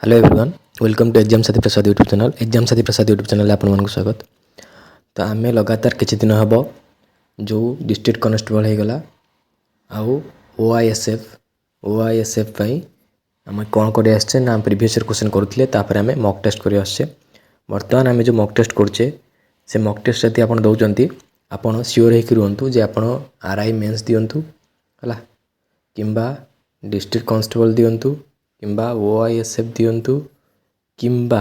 Hello everyone, welcome to exam Sathi Prasad YouTube channel. Exam Sathi Prasad YouTube channel आपण स्वागत। तो आम लगातार किसी दिन हम जो डिस्ट्रिक्ट कनेस्टेबल हो गला आउ ओआईएसएफ आम कौन कर ना प्रिवियस क्वेश्चन करुले आम मक टेस्ट कर बर्तमान आम जो मक टेस्ट करुचे से मक टेस्ट जब आप दौरान आपड़ सियोर होकर रुहतु जे आप आरआई मेन्स दिंतु है किंबा डिस्ट्रिक्ट कांस्टेबल दिंतु किंबा ओआईएसएफ दिंतु किंबा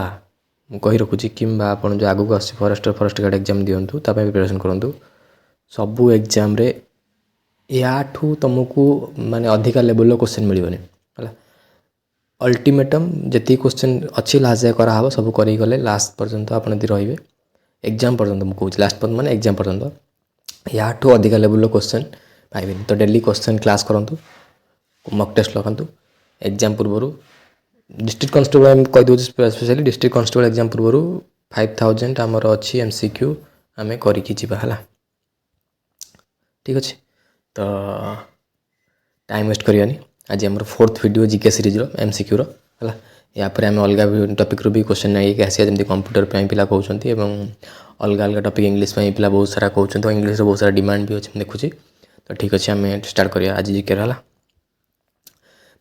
कही रखुची किंबा आपन जो आगु आस फॉरेस्ट गार्ड एग्जाम दिंतु प्रिपरेशन करूँ सबू एग्जाम रे याठू तुमको माने अधिका लेवल क्वेश्चन मिलने है अल्टीमेटम जी क्वेश्चन अच्छी लास्ट जाए कराव सब कर लास्ट पर्यंत आप रे एग्जाम पर्यंत मुझे कहूँ लास्ट पर्यंत माने एग्जाम पर्यंत याठू अधिका लेवल क्वेश्चन पाइबे। तो डेली क्वेश्चन क्लास करूँ मक टेस्ट लगातु एग्जाम पूर्व डिस्ट्रिक्ट कांस्टेबल कहीदे स्पेशली डिस्ट्रिक्ट कांस्टेबल एग्जाम पूर्व 5000 आमर अच्छी एमसीक्यू आम करिकी जीवा है ठीक अच्छे। तो टाइम वेस्ट करवानी आज आम 4th video GK series MCQ है या आम अलग टपिक भी क्वेश्चन नहीं आसिया जमी कंप्यूटर पिला कहते अलग अलग टपिक इंग्लीश पिला बहुत सारा कहते इंग्लीश बहुत सारा डिमांड भी अच्छे देखुची। तो ठीक अच्छे आम स्टार्ट करिया आज जीके है।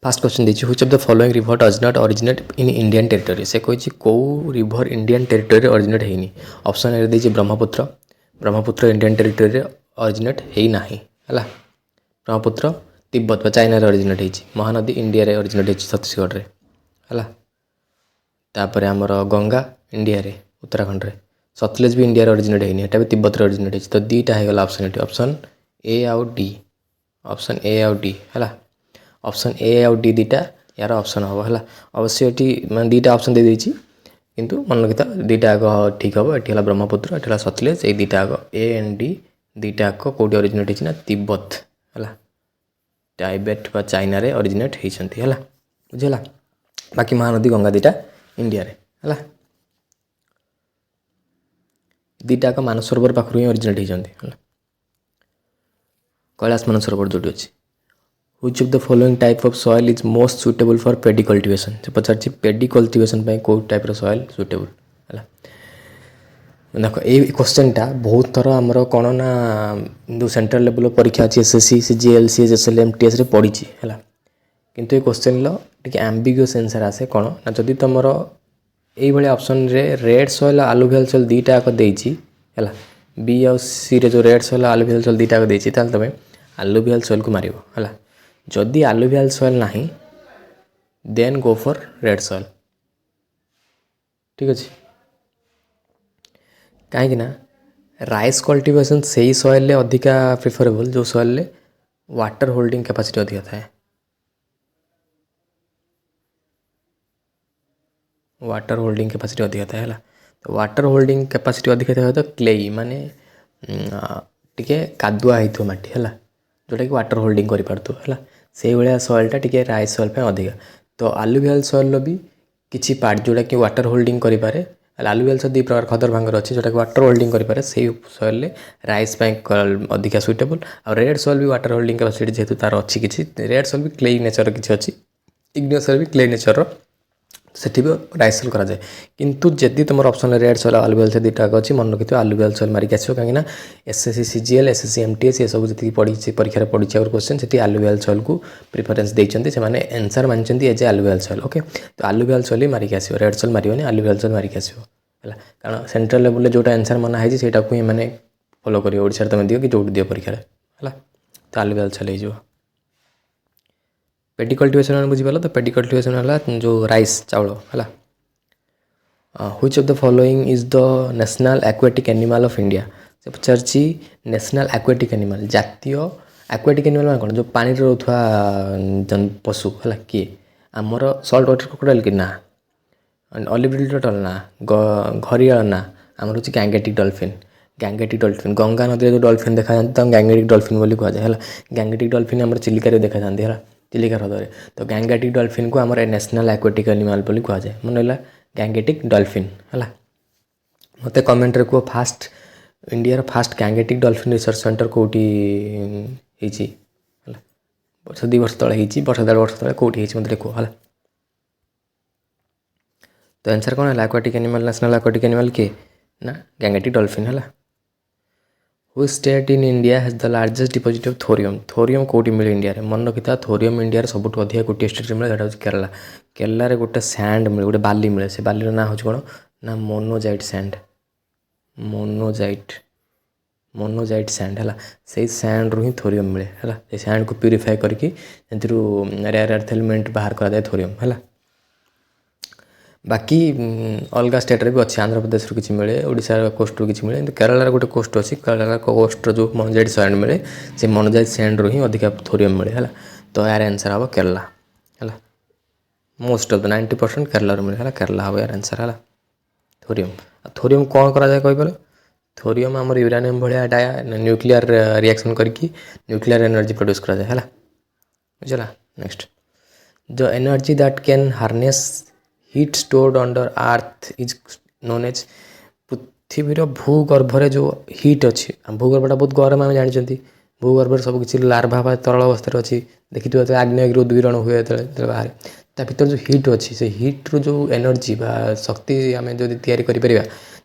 फास्ट क्वेश्चन देखिए which of the following river does not originate in Indian territory से कही कौ रिवर इंडियन टेरिटरी ओरिजिनेट है ऑप्शन ए देखिए ब्रह्मपुत्र इंडियन टेरिटरी ओरिजिनेट होना है ब्रह्मपुत्र तिब्बत चाइना ओरिजिनेट होती महानदी इंडिया रे ओरिजिनेट होती छत्तीसगढ़ रे है तापर आमर गंगा इंडिया रे उत्तराखंड रे सतलेज भी इंडिया ओरिजिनेट होनी है तिब्बत रे ओरिजिनेट होती। तो दीटा होगा ऑप्शन ये ऑप्शन ए आउ डी है ऑप्शन ए आउ डी दीटा यार ऑप्शन हम है अवश्य ये मैं दीटा ऑप्शन दे देती किंतु मन रखी दीटा आग ठीक हम ये ब्रह्मपुत्र ये सतलेज ये दीटा आग ए एंड डी दीटा आग कौटी ओरिजिनेट होती ना तिब्बत है टाइबेट बा चाइना रे ओरिजिनेट होती है बुझेगा। बाकी महानदी गंगा दीटा इंडिया रे है दीटा आग मानसरोवर पाखु ही ओरिजिनेट होती कैलाश मानसरोवर जो अच्छी। Which of the following type of soil is most suitable for pedi cultivation से पचार पेडी कल्टिवेशन कौ टाइप सॉइल सुटेबल है देख ये क्वेश्चनटा बहुत थर आमर कौन ना जो सेंट्रल लेवल परीक्षा अच्छी एसएससी सीजीएल सीएचएसएल एमटीएस रे पड़ी है किंतु ये क्वेश्चन टे एम्बिगुअस आंसर आसे कौन ना जदि तुम ये ऑप्शन रे रेड सॉइल आलुवियल सॉइल दीटा आक देती है बी आउ सी रे जो रेड सॉइल आलुवियल सॉइल दीटा आक देती तुम आलुवियल सॉइल को मार है जदि आलुवियल सॉइल नहीं then go for red soil ठीक अच्छे कहीं राइस कल्टिवेशन से ही सॉइल अधिका प्रिफरेबल जो सॉइल वाटर होल्डिंग कैपेसिटी अधिका थाए वाटर होल्डिंग कैपेसिटी अधिका थाए है तो वाटर होल्डिंग कैपेसिटी अधिका थाए तो क्लेई माने टिके कादुआ होइथो माटी है जोटा कि वाटर होल्डिंग कर पारथु है से भाया सॉइलटा टिके राइस सॉइल पे अधिका। तो आलुवियल सॉइल भी किसी पार्ट जोटा कि वाटर होल्डिंग करें आलुवियल सॉइल दु प्रकार खदर भांगर अच्छी जोटा कि वाटर होल्डिंग करें से सॉइल राइस अधिका सुइटेबल और रेड सॉइल भी वाटर होल्डिंग कैपेसिटी जेहेतु तार अच्छी किसी रेड सॉइल भी क्ले नेचर किसी अच्छी इग्नियस सॉइल भी क्ले नेचर सेठी भी राइस सॉइल कराए किंतु जदि तुम option red soil alluvial soil दुटा अच्छी मन रखी आलुवियल सॉइल मारिक आसो कहीं एसएससी सीजीएल एसएससी एमटीएस ये सब जी पढ़ी परीक्षा पढ़ी और क्वेश्चन से आलुवियल सॉइल को प्रिफरेंस देते से आंसर मानते एज आलुवियल सॉइल ओके। तो आलुवियल सॉइल ही मारिक आसो रेड सॉइल मारिबनी आलुवियल सॉइल मारिक आसो है कारण सेंट्रल लेवल जोटा आंसर मना है से ही मैंने फॉलो करिए ओडिशा तुम दियो कि जो दियो परीक्षा है तो आलुवियल सॉइल हो। पेडी कल्टिवेशन बुझीपाल तो पेडी कल्टिवेशन है जो राइस चावल है which of the following is the national aquatic animal of India से पचार नेशनल एक्वेटिक एनिमल जातीय एक्वेटिक एनिमल मैं कौन जो पानी रोथुआ पशु है किए आमर सल्ट वाटर क्रोकोडाइल कि ना ऑलिव टर्टल ना घरियाल ना आमर हूँ गैंगेटिक डॉल्फिन गंगा नदी जो डॉल्फिन देखा जाती गैंगेटिक डॉल्फिन बोली कहुए है गैंगेटिक डॉल्फिन आम चिलिका देखा जाती है चिलिका ह्रदे तो गैंगेटिक डॉल्फिन को आम नेशनल एक्वेटिक एनिमल बोली कहुए मन रहा गैंगेटिक डॉल्फिन है मत कमेंट रे कह first India first Gangetic dolphin research center कौटी वर्ष 2 वर्ष तले वर्ष 1.5 वर्ष तले कौटी मत कह है तो आंसर कौन है aquatic animal national aquatic animal किए ना गैंगेटिक डॉल्फिन है who state in India has the largest deposit of thorium thorium कौटी मिले इंडिया रे मन रखिता थोरियम इंडिया सब अधिक गोटे स्टेट मिले सेटा केरला केरला रे गोटे सैंड मिले गोटे बाली मिले से बाली ना हूँ कौन ना monazite sand monazite monazite sand है से सैंड रू ही थोरियम मिले है से सैंड को प्यूरीफाए करके रेयर अर्थ एलिमेंट बाहर कराए थोरियम है बाकी अलग स्टेट रे भी अच्छे आंध्र प्रदेश रू किसी मिले ओडिशा कोस्ट रू किसी मिले केरला गोटे कोस्ट अच्छी केरला कोस्ट जो मोनोजाइट सैंड मिले से मोनोजाइट सैंड रू ही अधिक थोरियम मिले है तो यार आंसर हम केरला है मोस्ट ऑफ द 90% केरला रू मिले है केरला हम यार आंसर है थोरियम थोरियम कौन करा जाए कहीपर थोरियम आम यूरानियम भाया न्यूक्लियर रिएक्शन करके न्यूक्लियर एनर्जी प्रोड्यूस करा जाए है बुझला next the energy that can harness heat stored under earth is known as पृथ्वीर भूगर्भरे जो हीट अच्छी भूगर्भटा बहुत गरम आम जानते भूगर्भ सब किसी लार्भा तरल अवस्था अच्छी देखी तो आग्नेयगिरी उद्गीरण हुए बाहर ता भर जो हीट अच्छी से हीट्रु जो एनर्जी शक्ति आम जो तैयारी करा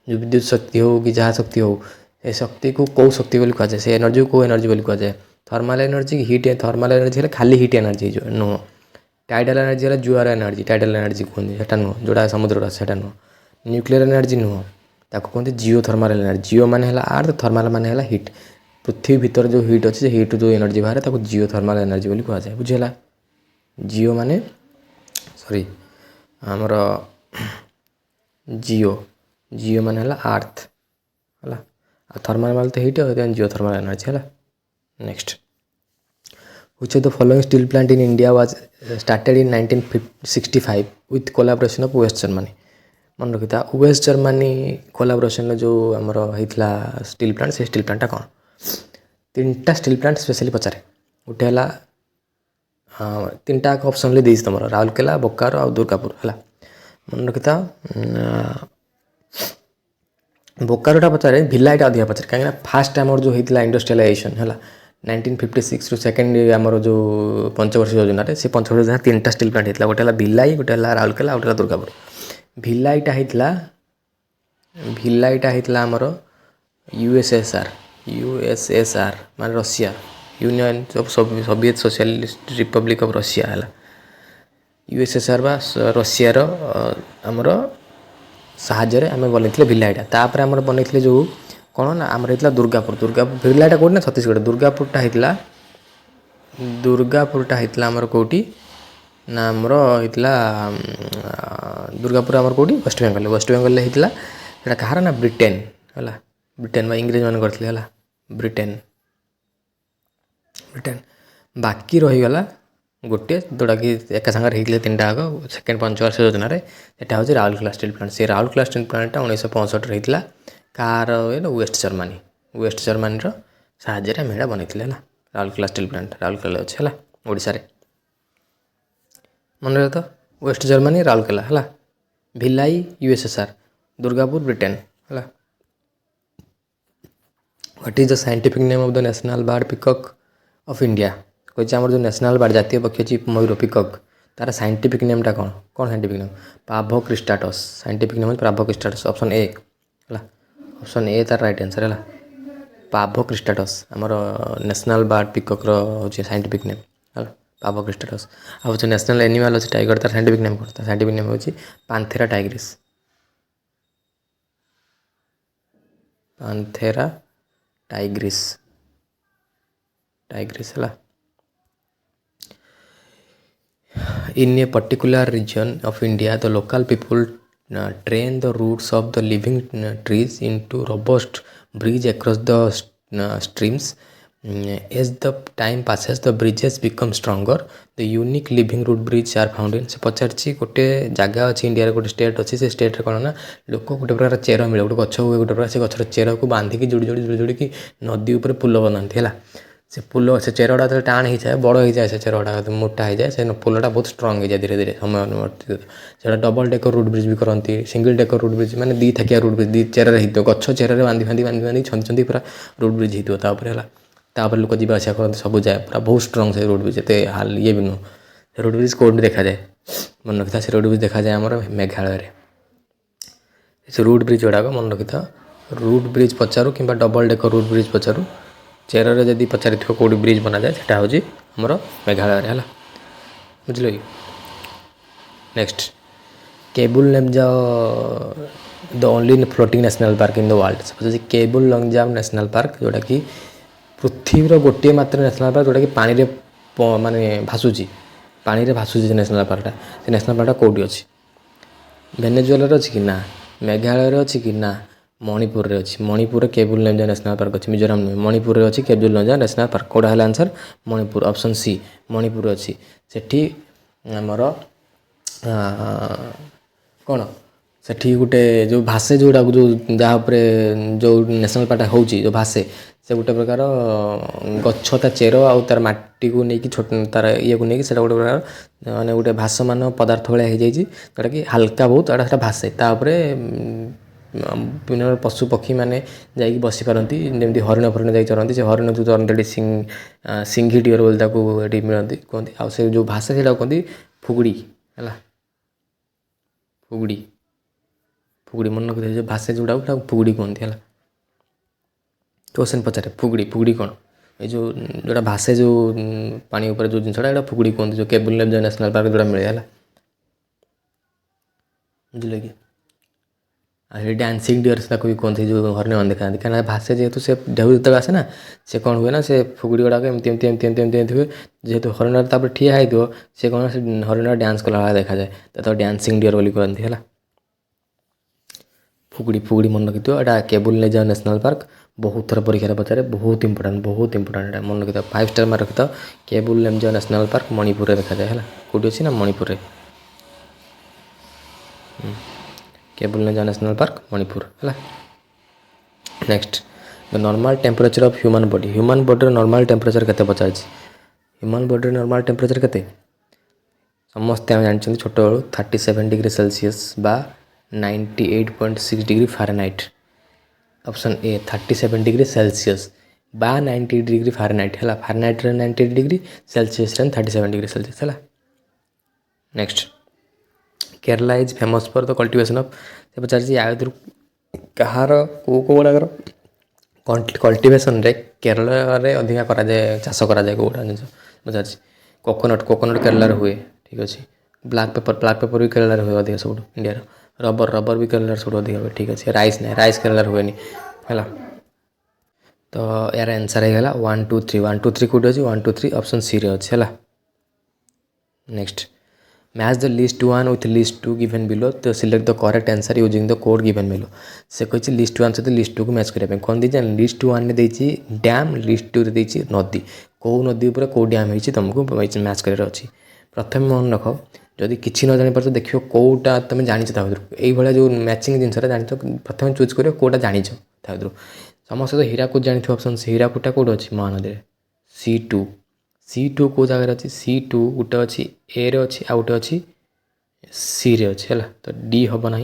जो विद्युत शक्ति हो कि जहाँ शक्ति हो ए शक्ति को कौ शक्ति बोली कहुए से एनर्जी को एनर्जी बोली कहुए thermal energy heat thermal energy है खाली हीट एनर्जी जो नुह टाइडल एनर्जी है जुआर एनर्जी टाइडल एनर्जी कहते हैं नुह जोड़ा समुद्र से नुह न्यूक्लियर एनर्जी नुह ताको कहते जिओ थर्माल एनर्जी जिओ मान है अर्थ थर्माल मान है हीट पृथ्वी भीतर जो हीट अच्छे हीट जो एनर्जी बाहर ताको जिओ थर्माल एनर्जी बोली कहुए बुझेगा जिओ माने सॉरी आमर जिओ जिओ मान है अर्थ है थर्माल माल तो हीट जिओ थर्माल एनर्जी है next which of the following steel plant in India was started in 1965 with collaboration of West Germany मन रखिता वेस्ट जर्मनी कोलाब्रेशन जो आमर होता स्टील प्लांट से स्टील प्लांटा कौन 3टा स्टील प्लांट स्पेशली पचारे गोटे है 3टा ऑप्शन ले तुम राउरकेला बोकारो और दुर्गापुर है मन रखिता बोकारोटा पचारे भिलाईटा अधिक पचारे कहीं फास्ट आमर जो होता इंडस्ट्रियलाइजेशन है 1956 रु सेकेंड आमर जो पंचवर्ष योजना से पंचवर्ष योजना 3टा स्टील प्लांट होता गोटे भिलाई गोटे राउरकेला गोटे दुर्गापुर भिलाईटा होता आमर यूएसएसआर मान Russia union of Soviet socialist Republic of Russia है यूएसएसआर बा रशियार आमर साहाଯ୍ୟରେ आम बनई भिलाईटा तापर आम बनई जो कौन ना आमर होता दुर्गापुर दुर्गापुर भिलाईटा कौटी ना छत्तीसगढ़ दुर्गापुरटा होता आमर कौटी ना आमर होता दुर्गापुर आमर कौटी वेस्ट बेंगल होता कहार ना ब्रिटेन है ब्रिटेन इंग्रेज मान करते है ब्रिटेन ब्रिटेन बाकी रहीगला गोटे जोटा कि एक सागर होते 3टा आग सेकेंड पंचवर्ष योजना सेटा हूँ राउरकेला स्टील प्लांट से राउरकेला स्टील प्लांटा 1965 होता कार वेस्ट जर्मनी साहाଯ୍ୟରେ आम यहाँ बनई है राउरकेला स्टील प्लांट राउरकेला अच्छे है ओडिशा रे मन रह तो वेस्ट जर्मनी राउरकेला है भिलाई यूएसएसआर दुर्गापुर ब्रिटेन है what is the scientific name of the national bird peacock of India कही आम जो नेशनल बर्ड जातीय पक्षी अच्छी मयूर पिकॉक तार साइंटिफिक नेमटा कौन कौन साइंटिफिक नेम पाभोक्रिस्टाटस साइंटिफिक नेम पाभोक्रिस्टाटस ऑप्शन ए है ऑप्शन ए तार राइट आंसर है पाभोक्रिस्टाटस आमर नेशनल बर्ड पिकॉक रोचे साइंटिफिक नेम है पाभोक्रिस्टाटस आ जो नेशनल एनिमल अच्छे टाइगर तार साइंटिफिक नेम कौन साइंटिफिक नेम हो पांथेरा टाइग्रिस पांथेरा टाइग्रिस है in a particular region of India the local people train the roots of the living trees into robust bridge across the streams. As the time passes the bridges become stronger the unique living root bridge are found in से पचारछि गोटे जगह अच्छी India गोटे state अच्छी से state कौन ना लोक गोटे प्रकार चेर मिले गोटे गछ हुए गोटे प्रकार से गचर चेर को बांधिकी जोड़ी नदी उपर पुल बनाती है से पुल से चेरटा जो टाण हो जाए बड़ हो जाए से चेरटा मोटा हो जाए से पुलटा बहुत स्ट्रंग हो जाए धीरे धीरे समय अनुवर्तित से डबल डेकर रूट ब्रिज भी करती सिंगल डेकर रूट ब्रिज मैंने 2 थाकिया रूट ब्रिज 2 चेर हो गछ चेर बांधि छंदी पूरा रूट ब्रिज होपर लोक जी आसा करते सब जाए पूरा बहुत स्ट्रंग से रूट ब्रिज ये ये भी नुह रूट ब्रिज कौट देखा जाए मन रखा से रूट ब्रिज देखा जाए आम मेघालय से रूट ब्रिज गुड़ाक मन रखि था रूट ब्रिज पचारू कि डबल डेकर रूट ब्रिज पचारू चेर जदि पचारि कौटी ब्रिज बना जाए सेटा हूँ आमर मेघालय है बुझल कि next Keibul Lamjao the only floating national park in the world से केबुल लमजाओ नेशनल पार्क जोटा कि पृथ्वीर गोटे मात्र नेशनल पार्क जोटा कि पानी रे माने भासुची पानी रे भासुची नेशनल पार्कटा से नेशनल पार्कटा कौटी अच्छी वेनेजुएला अच्छी कि ना मेघालय अच्छी कि ना मणिपुर रे अच्छी मणिपुर केबुल लमजाओ नेशनल पार्क अच्छी मिजोराम नुहे मणिपुर अच्छी केबुल लमजाओ नेशनल पार्क कौटा है answer Manipur option C Manipur अच्छी सेठी आमर कौन सेठी गोटे जो भाषे जोड़ा जो जहाँ जो नेशनल पार्क होची जो भाषे से गोटे प्रकार गछ ता चेर आउ तार माटी को लेकिन छोट तार ये को लेकिन गोटे प्रकार माने गोटे भाषमान पदार्थ भाया हो जोटा कि हल्का बहुत एटा भाषे तापर विभिन्न पशु पक्षी मैंने जाकि बसी पारती जमी हरिण फरिण जाकि चरती से हरिण जो चरती सिंघी टियर बोली मिलती कहते आ से जो भाषा से कहते फुगुड़ी है फुगुड़ी फुगुड़ी मन रखिए जो भाषा जोड़ा फुगुड़ी कहते हैं क्वेश्चन पचारे फुगुड़ी फुगुड़ी कौन ये जो जोड़ा भाषे जो पानी ऊपर जो जिनसा यहाँ फुगुड़ी कहते जो केबुल लमजाओ नेशनल पार्क जोड़ा मिले है बुझे कि डांसिंग डियर से भी कहते जो हरिण मान देखा कहीं भाषे जेहेतु से ढेउ जो आसे ना से कौन हुए ना से फुगुड़ी गुड़ाक एमती एमती एमती एमती एमती हुए जेहेतु हरिण तापर ठिया हो से कौन से हरिण डांस कला भाया देखा जाए तो डांसिंग डियर बोली कहते हैं फुगुड़ी फुगुड़ी मन रखी एटा केबुल लमजाओ नेशनल पार्क बहुत थर परीक्षा पचारे बहुत इंपोर्टाट मन रखी 5 स्टार मार्क रखी केबुल लमजाओ नेशनल पार्क मणिपुर देखा जाए है कौटी अच्छी ना मणिपुर केबुल लमजाओ नेशनल पार्क मणिपुर है next the normal temperature of human body normal temperature केते पचार ह्यूमन बॉडी नॉर्मल टेम्परेचर केते समस्ते आम जानते छोट बेलू 37 डिग्री सेल्सियस बा 98.6 degree Fahrenheit option A 37 degree Celsius बा 90 डिग्री फारेनहाइट है Fahrenheit 90 degree Celsius 37 degree Celsius है next Kerala is famous for the cultivation of से पचार आदि कहार कौ गुड़ाकर कल्टिवेशन रे केरला रे अधिका करा जाए चाष करा जाए कौटा जिन पचार कोकोनट कोकोनट केरला हुए ठीक अच्छे ब्लैक पेपर भी केरला हुए अधिक सब इंडिया रबर रबर भी केरला सब अधिक हुए ठीक अच्छे राइस ना राइस केरला हुए है तो यार आंसर है 1 2 3 1 2 3 कौटे अच्छे 1 2 3 ऑप्शन सी रे अच्छे है next match the list 1 with list 2 given below तो select the correct answer using the code given below से कही लिस्ट 1 सहित लिस्ट 2 को मैच करने कौन दी लिस्ट 1 ने देती डैम लिस्ट 2 रे नदी कौ नदी उपर कौ डैम होती तुमको मैच कर अच्छी प्रथम मन रख जदि किसी न जानी पार देख कौटा तुम जानी ये जो मैचिंग जिनसा जान प्रथम चूज कर कौटा जानी समस्त तो हीराकुद जानी ऑप्शन हीराकुटा कौट अच्छी महानदी C2 कौ जगह अच्छी C2 गोटे अच्छी ए रे अच्छी आउ गोटे अच्छी सी रे अच्छी है तो डी हम ना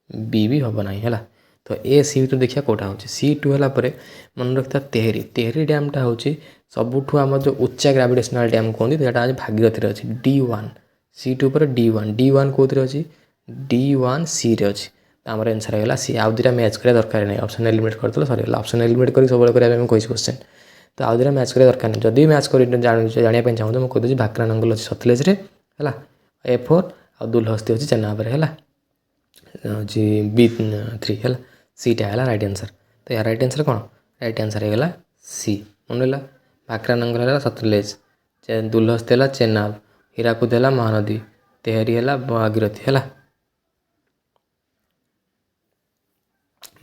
बी भी हम ना है तो ए सी तो देखिए कौटा हूँ C2 है मन रखता तेहरी तेहरी डैमटा हूँ सबुठ आम जो उच्चा ग्राविटेशनल डैम कहते आज भागीरथी अच्छी D1 C2 पर D1 कौन अच्छी D1 सी रे अच्छी आमर आंसर है सी आउ दुटा मैच करा दरकार नहीं ऑप्शन एलिमिनेट करते सरीगला ऑप्शन एलिमिनेट कर सब कही क्वेश्चन तो आउ दुटा मैच करा दरकार नहीं जदि मैच कर जानापी चाहूँ तो मुझे कहीदेवी भाक्रानंगल अच्छी सतलेज है A4 आ दुलहस्ती अच्छी चेन्नापर है B3 है सीटा है राइट आंसर तो यार राइट आंसर कौन राइट आंसर है सी मन रहा भाक्रानंगल है सतलेज दुलहस्ती है चेन्नाब हीराकुद है महानदी तेहरी है भागीरथी है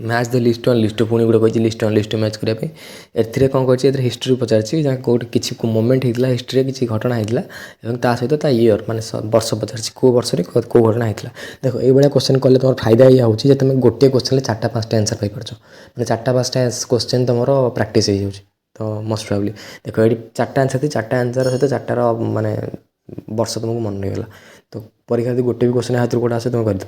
मैच द लिस्ट 1 लिस्ट पुणी गोटे कही लिस्ट 1 लिस्ट मैच करने ए कौन कर हिस्ट्री पचार कौट किसी मोमेंट होता हिस्ट्री किसी घटना होता सहित इयर माने वर्ष पचार कौ वर्ष कौ घटना होता देख ये क्वेश्चन कले तुम फायदा यह हो तुम गोटे क्वेश्चन 4-5टा आंसर पाई मैंने 4-5टा क्वेश्चन तुम प्राक्ट हो तो मोस्ट प्रोबेबली देख ये 4टा आंसर थी 4टा आंसर सहित 4टार माने वर्ष तुमको मन रहीगला तो परीक्षा गोटे भी क्वेश्चन हाथ कौटा आसे तुम करद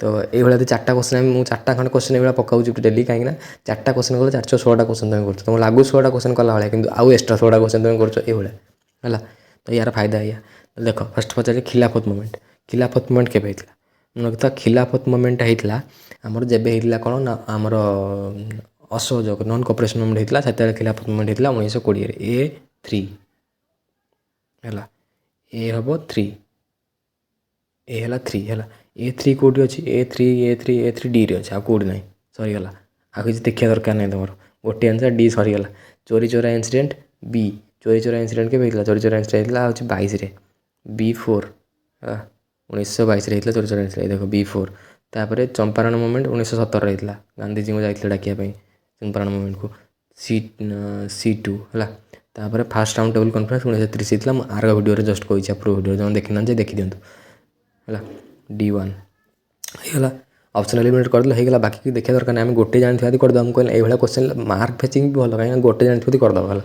तो ये 4टा क्वेश्चन मुझे 4टा खंड क्वेश्चन ये पकाऊँ डेली कहीं 4टा क्वेश्चन कले 416टा क्वेश्चन तुम कर तुम लागू 16टा क्वेश्चन कला भाई कि आउ एक्सट्रा 16टा क्वेश्चन तुम कर तो यार फायदा है देख फर्स्ट पचारे खिलाफत मूवमेंट केवे होता ତ ଖିଲାଫତ ମୁଭମେଣ୍ଟଟା ହେଇଥିଲା ଆମର ଯେବେ ହେଇଥିଲା କ'ଣ ନା ଆମର ଅସହଯୋଗ ନନ୍ କୋପରେସନ୍ ମୁଭମେଣ୍ଟ ହେଇଥିଲା ସେତେବେଳେ ଖିଲାଫତ ମୁଭମେଣ୍ଟ ହେଇଥିଲା 1920ରେ A3 ହେଲା ଏ ହେବ 3 ଏ ହେଲା 3 ହେଲା A3 କେଉଁଠି ଅଛି A3 Dରେ ଅଛି ଆଉ କେଉଁଠି ନାହିଁ ସରିଗଲା ଆଉ କିଛି ଦେଖିବା ଦରକାର ନାହିଁ ତୁମର ଗୋଟିଏ ଆନ୍ସର୍ D ସରିଗଲା ଚୋରି ଚୋରା ଇନସିଡେଣ୍ଟ B ଚୋରି ଚୋରା ଇନସିଡେଣ୍ଟ କେବେ ହେଇଥିଲା ଚୋରି ଚୋରା ଇନସିଡେଣ୍ଟ ହେଇଥିଲା ହେଉଛି 22ରେ B4 ହେଲା 1922ରେ ହେଇଥିଲା ଚୋରି ଚୋରା ଇନସିଡେଣ୍ଟ ଦେଖ B4 ତାପରେ ଚମ୍ପାରଣ ମୁଭମେଣ୍ଟ 1917ରେ ହେଇଥିଲା ଗାନ୍ଧିଜୀଙ୍କୁ ଯାଇଥିଲେ ଡାକିବା ପାଇଁ ଚମ୍ପାରଣ ମୁଭମେଣ୍ଟକୁ C2 ହେଲା ତାପରେ ଫାର୍ଷ୍ଟ ରାଉଣ୍ଡ ଟେବୁଲ୍ କନଫରେନ୍ସ 1930 ହେଇଥିଲା ମୁଁ ଆର ଭିଡ଼ିଓରେ ଜଷ୍ଟ କହିଛି ଆପ୍ରୁଭ୍ ଭିଡ଼ିଓ ଯେଉଁମାନେ ଦେଖିନାହାନ୍ତି ଦେଖିଦିଅନ୍ତୁ ହେଲା D1 ହେଇଗଲା ଅପସନାଲ୍ ଏଲିମିନେଟ୍ କରିଦେଲେ ହେଇଗଲା ବାକି ଦେଖିବା ଦରକାର ନାହିଁ ଆମେ ଗୋଟେ ଜାଣିଥିବା ଯଦି କରିଦେବା ମୁଁ କହିଲି ଏଇଭଳିଆ କ୍ୱେଶ୍ଚନ୍ ମାର୍କ ଫେଚିଂ ବି ଭଲ କାହିଁକିନା ଗୋଟେ ଜାଣିଥିବ ଯଦି କରିଦେବା ହେଲା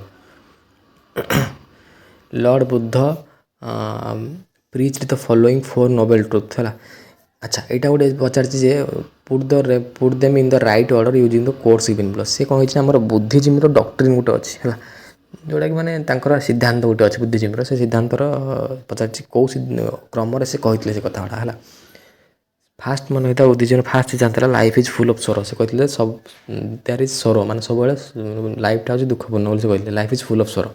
lord Buddha preach the following 4 noble truth ହେଲା ଆଚ୍ଛା ଏଇଟା ଗୋଟେ ପଚାରିଛି ଯେ put them in the right order using the codes given ପ୍ଲସ୍ ସେ କ'ଣ ହେଇଛି ଆମର ବୁଦ୍ଧିଜିମ୍ର ଡକ୍ଟ୍ରିନ୍ ଗୋଟେ ଅଛି ହେଲା ଯେଉଁଟାକି ମାନେ ତାଙ୍କର ସିଦ୍ଧାନ୍ତ ଗୋଟେ ଅଛି ବୁଦ୍ଧିଜିମ୍ର ସେ ସିଦ୍ଧାନ୍ତର ପଚାରିଛି କେଉଁ କ୍ରମରେ ସେ କହିଥିଲେ ସେ କଥାଗୁଡ଼ା ହେଲା ଫାଷ୍ଟ ମାନେ ହେଇଥିଲା ବୁଦ୍ଧିଜିମ୍ର ଫାଷ୍ଟ ସିଦ୍ଧାନ୍ତ ହେଲା life is full of sorrow ସେ କହିଥିଲେ ସବୁ ଦେୟାର ଇଜ୍ ସୋରୋ ମାନେ ସବୁବେଳେ ଲାଇଫ୍ଟା ହେଉଛି ଦୁଃଖପୂର୍ଣ୍ଣ ବୋଲି ସେ କହିଥିଲେ life is full of sorrow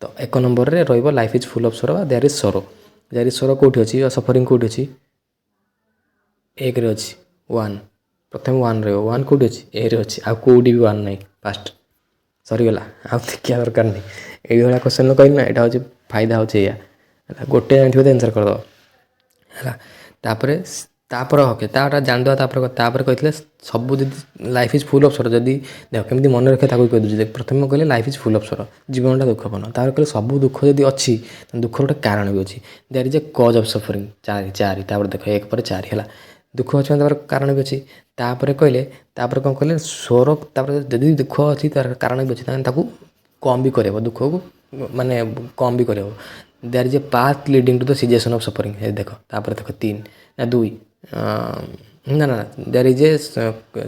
ତ 1 ନମ୍ବରରେ ରହିବ life is full of sorrow ବା ଦେୟାର ଇଜ୍ ସୋରୋ କେଉଁଠି ଅଛି ସଫରିଂ କେଉଁଠି ଅଛି 1ରେ ଅଛି 1 ପ୍ରଥମେ 1 ରହିବ 1 କେଉଁଠି ଅଛି Aରେ ଅଛି ଆଉ କେଉଁଠି ବି 1 ନାହିଁ ଫାଷ୍ଟ ସରିଗଲା ଆଉ ଦେଖିବା ଦରକାର ନାହିଁ ଏଇଭଳିଆ କ୍ୱେଶ୍ଚନ୍ କହିଲି ନା ଏଇଟା ହେଉଛି ଫାଇଦା ହେଉଛି ଏଇଆ ହେଲା ଗୋଟେ ଜାଣିଥିବ ତ ଆନ୍ସର୍ କରିଦେବ ହେଲା ତାପରେ ଓକେ ତାଟା ଜାଣିଦେବା ତାପରେ କହିଥିଲେ ସବୁ ଯଦି life is full of sorrow ଯଦି ଦେଖ କେମିତି ମନେ ରଖିବା ତାକୁ କହିଦେଉଛି ପ୍ରଥମେ କହିଲେ life is full of sorrow ଜୀବନଟା ଦୁଃଖପୂର୍ଣ୍ଣ ତାପରେ କହିଲେ ସବୁ ଦୁଃଖ ଯଦି ଅଛି ଦୁଃଖର ଗୋଟେ କାରଣ ବି ଅଛି there is a cause of suffering 4 ତାପରେ ଦେଖ 1 ପରେ 4 ହେଲା ଦୁଃଖ ଅଛି ମାନେ ତାପରେ କାରଣ ବି ଅଛି ତାପରେ କ'ଣ କହିଲେ ସୋର ତାପରେ ଯଦି ଦୁଃଖ ଅଛି ତାର କାରଣ ବି ଅଛି ତାହେଲେ ତାକୁ କମ୍ ବି କରିହେବ ଦୁଃଖକୁ ମାନେ କମ୍ ବି କରିହେବ there is a path leading to the cessation of suffering ଦେଖ ତାପରେ ଦେଖ 3 ନା 2 ନା there is a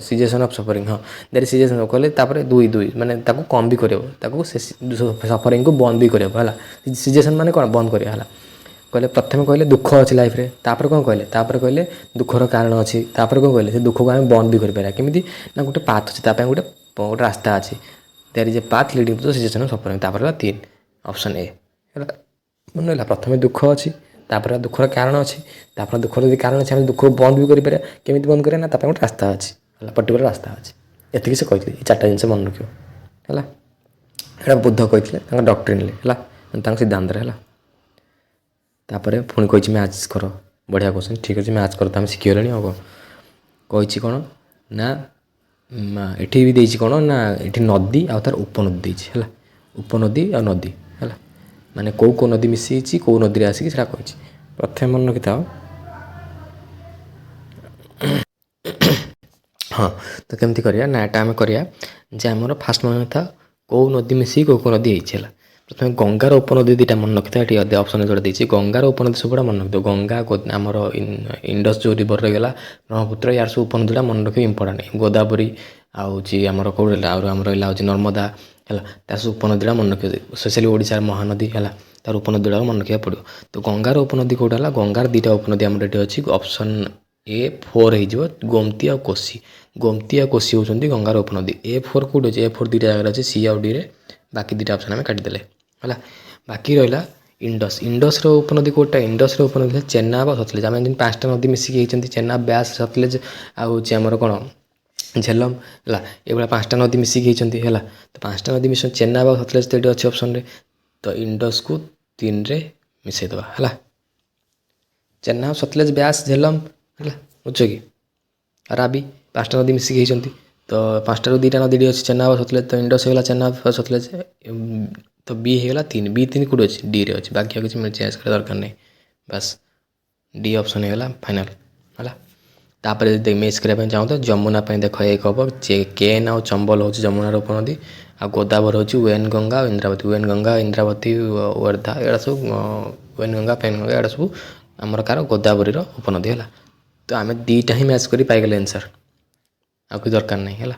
cessation of suffering ହଁ ଦେୟାର ସିଜେସନ୍ କହିଲେ ତାପରେ 2 ମାନେ ତାକୁ କମ୍ ବି କରିହେବ ତାକୁ ସେ ସଫରିଂକୁ ବନ୍ଦ ବି କରିହେବ ହେଲା ସିଜେସନ୍ ମାନେ କ'ଣ ବନ୍ଦ କରିବା ହେଲା କହିଲେ ପ୍ରଥମେ କହିଲେ ଦୁଃଖ ଅଛି ଲାଇଫ୍ରେ ତାପରେ କ'ଣ କହିଲେ ଦୁଃଖର କାରଣ ଅଛି ତାପରେ କ'ଣ କହିଲେ ସେ ଦୁଃଖକୁ ଆମେ ବନ୍ଦ ବି କରିପାରିବା କେମିତି ନା ଗୋଟେ ପାଥ୍ ଅଛି ତା ପାଇଁ ଗୋଟେ ରାସ୍ତା ଅଛି there is a path leading to the cessation of suffering ତାପରେ ହେଲା 3 ଅପସନ୍ ଏ ହେଲା ମନେ ହେଲା ପ୍ରଥମେ ଦୁଃଖ ଅଛି ତାପରେ ଦୁଃଖର କାରଣ ଅଛି ତାପରେ ଦୁଃଖର ଯଦି କାରଣ ଅଛି ଆମେ ଦୁଃଖକୁ ବନ୍ଦ ବି କରିପାରିବା କେମିତି ବନ୍ଦ କରିବା ନା ତା ପାଇଁ ଗୋଟେ ରାସ୍ତା ଅଛି ହେଲା ପର୍ଟିକୁଲାର ରାସ୍ତା ଅଛି ଏତିକି ସେ କହିଥିଲେ ଏ 4ଟା ଜିନିଷ ମନେ ରଖିବ ହେଲା ଏଇଟା ବୁଦ୍ଧ କହିଥିଲେ ତାଙ୍କ ଡକ୍ଟ୍ରିନ୍ରେ ହେଲା ତାଙ୍କ ସିଦ୍ଧାନ୍ତରେ ହେଲା ତାପରେ ପୁଣି କହିଛି ମ୍ୟାଚ୍ କର ବଢ଼ିଆ କ୍ୱେଶ୍ଚନ୍ ଠିକ୍ ଅଛି ମ୍ୟାଚ୍ କର ତ ଆମେ ଶିଖିଗଲେଣି ଆଉ କ'ଣ କହିଛି କ'ଣ ନା ଏଠି ବି ଦେଇଛି କ'ଣ ନା ଏଠି ନଦୀ ଆଉ ତାର ଉପନଦୀ ଦେଇଛି ହେଲା ଉପନଦୀ ଆଉ ନଦୀ ହେଲା ମାନେ କେଉଁ ନଦୀ ମିଶିଯାଇଛି କେଉଁ ନଦୀରେ ଆସିକି ସେଇଟା କହିଛି ପ୍ରଥମେ ମନେ ରଖିଥାଅ ହଁ ତ କେମିତି କରିବା ନା ଏଇଟା ଆମେ କରିବା ଯେ ଆମର ଫାଷ୍ଟ ମନେ ରଖିଥାଅ କେଉଁ ନଦୀ ମିଶିକି କେଉଁ ନଦୀ ହେଇଛି ହେଲା ପ୍ରଥମେ ଗଙ୍ଗାର ଉପନଦୀ ଦୁଇଟା ମନେ ରଖିଥାଏ ଏଠି ଅପସନ୍ ଯେଉଁଟା ଦେଇଛି ଗଙ୍ଗାର ଉପନଦୀ ସବୁଗୁଡ଼ା ମନେ ରଖିଥିବ ଗଙ୍ଗା ଆମର ଇଣ୍ଡସ୍ ଯେଉଁ ରିଭର୍ ରହିଗଲା ବ୍ରହ୍ମପୁତ୍ର ୟାର ସବୁ ଉପନଦୀଟା ମନେ ରଖିବ ଇମ୍ପୋର୍ଟାଣ୍ଟ ଗୋଦାବରୀ ଆଉ ହେଉଛି ଆମର କେଉଁ ରହିଲା ଆଉ ଆମର ରହିଲା ହେଉଛି ନର୍ମଦା ହେଲା ତା ସବୁ ଉପନଦୀଟା ମନେ ରଖିବ ସ୍ପେଶାଲି ଓଡ଼ିଶାର ମହାନଦୀ ହେଲା ତାର ଉପନଦୀଗୁଡ଼ାକ ମନେ ରଖିବାକୁ ପଡ଼ିବ ତ ଗଙ୍ଗାର ଉପନଦୀ କେଉଁଟା ହେଲା ଗଙ୍ଗାର 2ଟା ଉପନଦୀ ଆମର ଏଠି ଅଛି ଅପସନ୍ A4 ହେଇଯିବ ଗୋମତୀ ଆଉ କୋଶୀ ଗୋମତୀ ଆଉ କୋଶୀ ହେଉଛନ୍ତି ଗଙ୍ଗାର ଉପନଦୀ A4 କେଉଁଠି ଅଛି A4 2ଟା ଜାଗାରେ ଅଛି C ଆଉ Dରେ ବାକି 2ଟା ଅପସନ୍ ଆମେ କାଟିଦେଲେ ହେଲା ବାକି ରହିଲା ଇଣ୍ଡସ୍ର ଉପନଦୀ କେଉଁଟା ଇଣ୍ଡସ୍ର ଉପନଦୀ ହେଲା ଚେନାବ ସତଲେଜ ଆମେ ଯେମିତି 5ଟା ନଦୀ ମିଶିକି ହେଇଛନ୍ତି ଚେନାବ ବ୍ୟାସ ସତଲେଜ ଆଉ ହେଉଛି ଆମର କ'ଣ ଝେଲମ ହେଲା ଏଇଭଳିଆ 5ଟା ନଦୀ ମିଶିକି ହେଇଛନ୍ତି ହେଲା ତ 5ଟା ନଦୀ ମିଶିଛନ୍ତି ଚେନାବ ସତଲେଜ ତ ଏଠି ଅଛି ଅପସନ୍ରେ ତ ଇଣ୍ଡସ୍କୁ 3ରେ ମିଶାଇଦେବା ହେଲା ଚେନାବ ସତଲେଜ ବ୍ୟାସ ଝେଲମ ହେଲା ବୁଝୁଛ କି ରାବି 5ଟା ନଦୀ ମିଶିକି ହେଇଛନ୍ତି ତ 5ଟାରୁ 2ଟା ନଦୀ ଅଛି ଚେନାବ ସତଲେଜ ତ ଇଣ୍ଡସ୍ ହେଇଗଲା ଚେନାବ ସତଲେଜ ତ B ହେଇଗଲା 3 B3 କେଉଁଠି ଅଛି Dରେ ଅଛି ବାକି ଆଉ କିଛି ଚେଞ୍ଜ କରିବା ଦରକାର ନାହିଁ ବାସ୍ D ଅପସନ୍ ହେଇଗଲା ଫାଇନାଲ୍ ହେଲା ତାପରେ ଯଦି ମେଚ୍ କରିବା ପାଇଁ ଚାହୁଁ ତ ଯମୁନା ପାଇଁ ଦେଖ 1 ହେବ କେନ୍ ଆଉ ଚମ୍ବଲ ହେଉଛି ଯମୁନାର ଉପନଦୀ ଆଉ ଗୋଦାବରୀ ହେଉଛି ୱେନଗଙ୍ଗା ଆଉ ଇନ୍ଦ୍ରାବତୀ ୱେନଗଙ୍ଗା ଇନ୍ଦ୍ରାବତୀ ୱର୍ଦ୍ଧା ଏଗୁଡ଼ା ସବୁ ୱେନଗଙ୍ଗା ଫେନଗଙ୍ଗା ଏଗୁଡ଼ା ସବୁ ଆମର କାହାର ଗୋଦାବରୀର ଉପନଦୀ ହେଲା ତ ଆମେ 2ଟା ହିଁ ମ୍ୟାଚ୍ କରି ପାଇଗଲେ ଆନ୍ସର୍ ଆଉ କିଛି ଦରକାର ନାହିଁ ହେଲା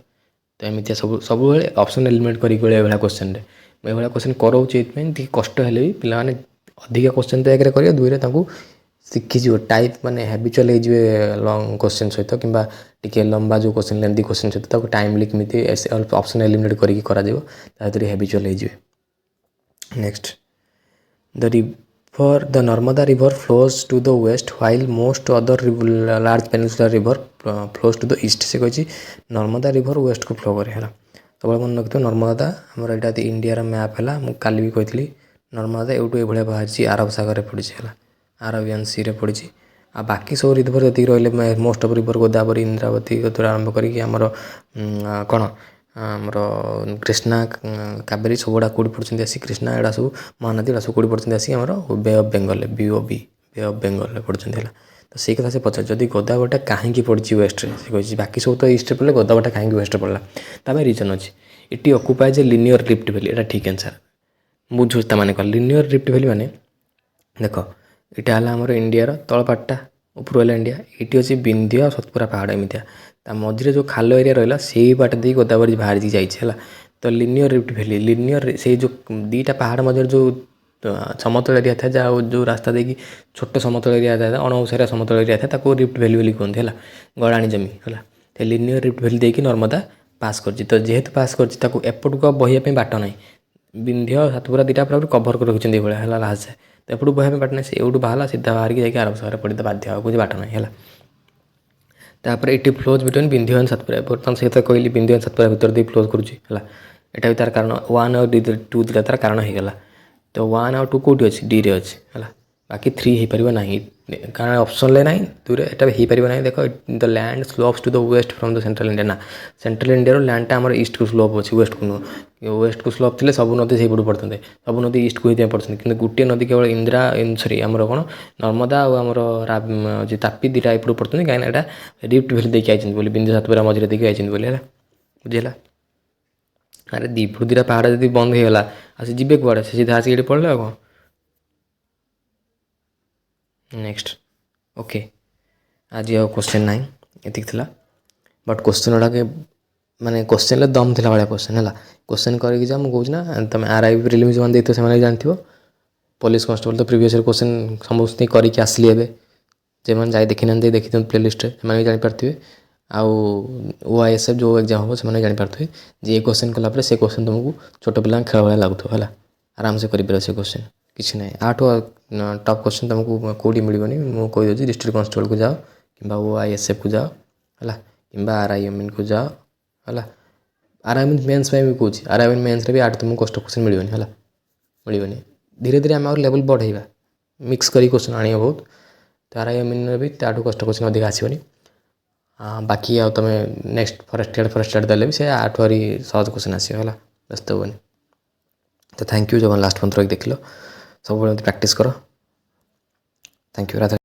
ତ ଏମିତିଆ ସବୁବେଳେ ଅପସନ୍ ଏଲିମିନେଟ୍ କରିକି ଏଭଳିଆ କ୍ୱେଶ୍ଚନ୍ରେ ମୁଁ ଏଭଳିଆ କ୍ୱେଶ୍ଚନ୍ କରାଉଛି ଏଇଥିପାଇଁ ଟିକେ କଷ୍ଟ ହେଲେ ବି ପିଲାମାନେ ଅଧିକା କ୍ୱେଶ୍ଚନ୍ ତ 1ରେ କରିବେ 2ରେ ତାଙ୍କୁ ଶିଖିଯିବ ଟାଇପ୍ ମାନେ ହାବିଚୁଆଲ୍ ହେଇଯିବେ ଲଙ୍ଗ୍ କୋଶ୍ଚିନ୍ ସହିତ କିମ୍ବା ଟିକେ ଲମ୍ବା ଯେଉଁ କୋଶ୍ଚିନ୍ ଲେନ୍ଦି କୋଶ୍ଚିନ୍ ସହିତ ତାକୁ ଟାଇମଲି କେମିତି ଅପସନ୍ ଏଲିମିନେଟ୍ କରିକି କରାଯିବ ତା ଭିତରେ ହାବିଚୁଆଲ୍ ହେଇଯିବେ। Next the Narmada river flows to the west while most other large peninsular river flows to the east। से कही नर्मदा रिवर वेस्ट को फ्लो करे है सब मन रखिए नर्मदा आमर यहाँ इंडियार मैप है मुझे काली भी कही नर्मदा एवटू ये बाहरी अरब सागर पड़ी है अरबियन सी रे पड़ी आ बाकी सब रिवर जी रही most of river Godavari Indravati आरंभ करी आमर कौन आमर कृष्णा कावेरी सब गुड़ा कौटी पड़ते आसी कृष्णा एड़ा सब महानदी एड़ा सब कौटी पड़ते आसी आमर bay of Bengal BOB bay of Bengal पड़ते है तो सही कथा से पचार जदि गोदावरीटा कहीं पड़ी वेस्ट से कही बाकी सब तो ईस्ट पड़े गोदावरीटा कहीं वेस्ट पड़ा तमें रिजन अच्छी it occupies A linear rift valley एटा ठीक आंसर बुझुछ ताने कह लिनियर रिफ्ट वैली माने देख यहाँ है आमर इंडियार तलपाटा ऊपर है इंडिया ये अच्छी विंध्य और सतपुरा पहाड़ एमतिया ता मझे जो खाल एरिया रहा से बाट दी गोदावरी बाहरी जाइए तो लिनियर रिफ्ट वैली लिनियर से जो दीटा पहाड़ मझे जो समतल एरिया था जहाँ जो रास्ता देखिए छोट समतल एरिया था अणओसारिया समतल एरिया था ताको रिफ्ट वैली बोली कहते हैं गड़ाणी जमी है तो लिनियर रिफ्ट वैली देखिए नर्मदा पास कर तो जेहेतु पास कर एपट को बहिया बाट ना विंध्य सातपुरा दीटा पूरा कभर कर रखिंट ये है लास्ट तो एपटू बहिया बाट ना से एवटू बाहर सीधा बाहर की जाकर अरब सागर पड़ी तो बाध्य कुछ बाट ना है तापर ये flows between Vindhya and Satpura बर्तमान सहित कहली विंध्य एंड सातपुरा भितर दी फ्लोज करुँची है यहाँ भी तार कारण 1 और 2 दुटा तार कारण होगा तो 1 और 2 कौटी अच्छी डी रे अच्छी है बाकी 3 हो पार ना कारण ऑप्शन ले ना दूर यहाँ हो पार ना देख the land slopes to the west from the central India ना सेंट्रल इंडिया लैंडटा आम ईस्ट को स्लोप अच्छी वेस्ट को नुह वेस्ट को स्लोप थे सब नदी से पड़ते सब नदी ईस्ट को ही पड़ते कि गोटे नदी केवल इंदिरा सरी आमर कौन नर्मदा और तापी दीटा एपटू पड़ते कहीं यहाँ रिफ्ट वैली देखिए आई बोली बिंदु सातपुरा मझे देखिए आई बोली है बुझेगा अरे दीपू दीटा पहाड़ जब बंद होगा आसी जी कौड़े से सीधा आसिक ये पड़े कौन नेक्स्ट ओके आज क्वेश्चन ना ये बट क्वेश्चन गुड़ा माने क्वेश्चन दम थी भाया क्वेश्चन है क्वेश्चन करके जा मुझे कहूँ ना तुम RI प्रिलिम्स जो देखते से जानते पुलिस कांस्टेबल तो प्रीवियस क्वेश्चन समस्त करके आसली एवं जो जाए देखी ना देखी दिखाते प्लेलिस्ट से जापारे आउ OISF जो एग्जाम हम से जापारे जे ये क्वेश्चन कलापर से क्वेश्चन तुमको छोट पिला खेल भाया लगुव है आराम से कर से क्वेश्चन किसी ना आठ टॉप क्वेश्चन तुमको कौटी मिलनी मुझे कहीदे डिस्ट्रिक्ट कांस्टेबल को जाओ कि OISF को जाओ है कि RIMN को जाओ है RIMN मेन्स भी कौन RIMN मेन्स भी 8 तुमको कष्ट क्वेश्चन मिलनी है मिलनी धीरे धीरे आम लेवल बढ़ेगा मिक्स कर क्वेश्चन आने बहुत तो RIMN भी ताठू कष्ट क्वेश्चन अधिक आसवनी बाकी आ तुम नेक्स्ट फॉरेस्ट गार्ड देले भी से 8 सहज क्वेश्चन आसो है व्यस्त हेनी तो थैंक यू जो लास्ट मंथ देख लो सब प्रैक्टिस करो थैंक यू राधे।